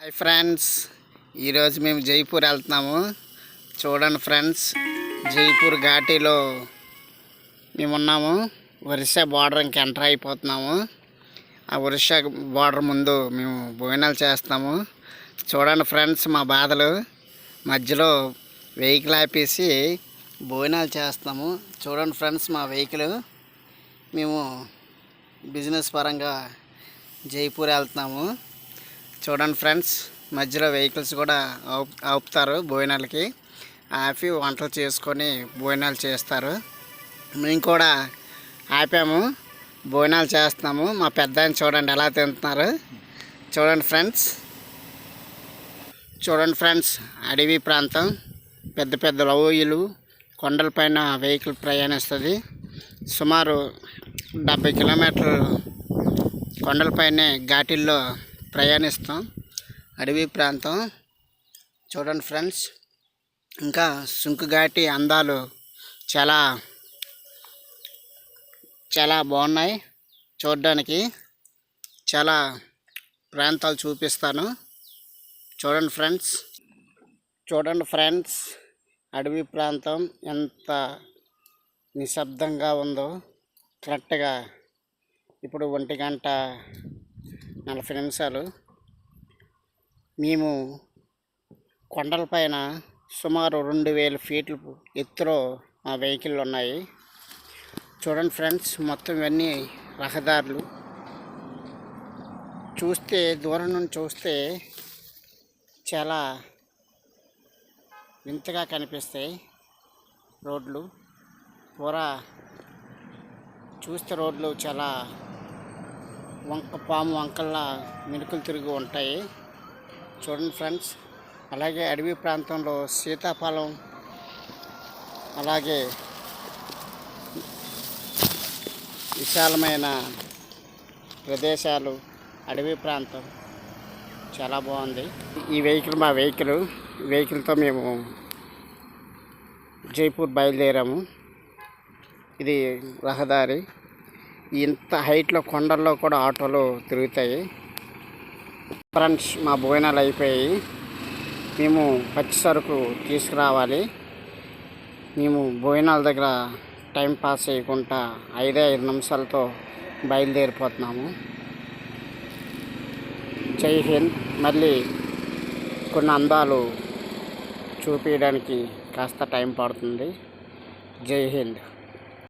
Hi friends, ఈరోజు మేము జైపూర్ వెళ్తున్నాము. చూడండి ఫ్రెండ్స్, జైపూర్ ఘాటీలో మేము ఉన్నాము. ఒరిస్సా బార్డర్ ఇంక ఎంటర్ అయిపోతున్నాము. ఆ ఒరిస్సా బార్డర్ ముందు మేము భోజనాలు చేస్తాము. చూడండి ఫ్రెండ్స్, మా బాధలు మధ్యలో వెహికల్ ఆపేసి భోజనాలు చేస్తాము. చూడండి ఫ్రెండ్స్, మా వెహికల్ మేము బిజినెస్ పరంగా జైపూర్ వెళ్తున్నాము. చూడండి ఫ్రెండ్స్, మధ్యలో వెహికల్స్ కూడా ఆపుతారు. భోజనాలకి ఆపి వంటలు చేసుకొని భోజనాలు చేస్తారు. మేము కూడా ఆపాము, భోజనాలు చేస్తున్నాము. మా పెద్ద ఆయన చూడండి ఎలా తింటున్నారు. చూడండి ఫ్రెండ్స్, అడవి ప్రాంతం, పెద్ద పెద్ద లోయలు, కొండలపైన వెహికల్ ప్రయాణిస్తుంది. సుమారు 70 కిలోమీటర్లు కొండలపైనే ఘాటీల్లో ప్రయాణిస్తాం. అడవి ప్రాంతం. చూడండి ఫ్రెండ్స్, ఇంకా సుంకు ఘాటీ అందాలు చాలా చాలా బాగున్నాయి. చూడడానికి చాలా ప్రాంతాలు చూపిస్తాను. చూడండి ఫ్రెండ్స్, అడవి ప్రాంతం ఎంత నిశ్శబ్దంగా ఉందో. కరెక్ట్గా ఇప్పుడు 1:40 మేము కొండలపైన సుమారు 2000 ఫీట్ల ఎత్తులో మా వెహికల్ ఉన్నాయి. చూడండి ఫ్రెండ్స్, మొత్తం ఇవన్నీ రహదారులు. దూరం నుండి చూస్తే చాలా వింతగా కనిపిస్తాయి రోడ్లు. చూస్తే రోడ్లు చాలా వంకల్లా మినుకులు తిరిగి ఉంటాయి. చూడండి ఫ్రెండ్స్, అలాగే అడవి ప్రాంతంలో సీతాఫలం, అలాగే విశాలమైన ప్రదేశాలు, అడవి ప్రాంతం చాలా బాగుంది. ఈ వెహికల్ మా వెహికల్తో మేము జైపూర్ బయలుదేరాము. ఇది రహదారి. ఇంత హైట్లో కొండల్లో కూడా ఆటోలు తిరుగుతాయి. ఫ్రెండ్స్, మా భోజనాలు అయిపోయాయి. మేము పచ్చి సరుకు తీసుకురావాలి. మేము భోజనాల దగ్గర టైం పాస్ చేయకుండా 5 నిమిషాలతో బయలుదేరిపోతున్నాము. జై హింద్. మళ్ళీ కొన్ని అందాలు చూపించడానికి కాస్త టైం పడుతుంది. జై హింద్.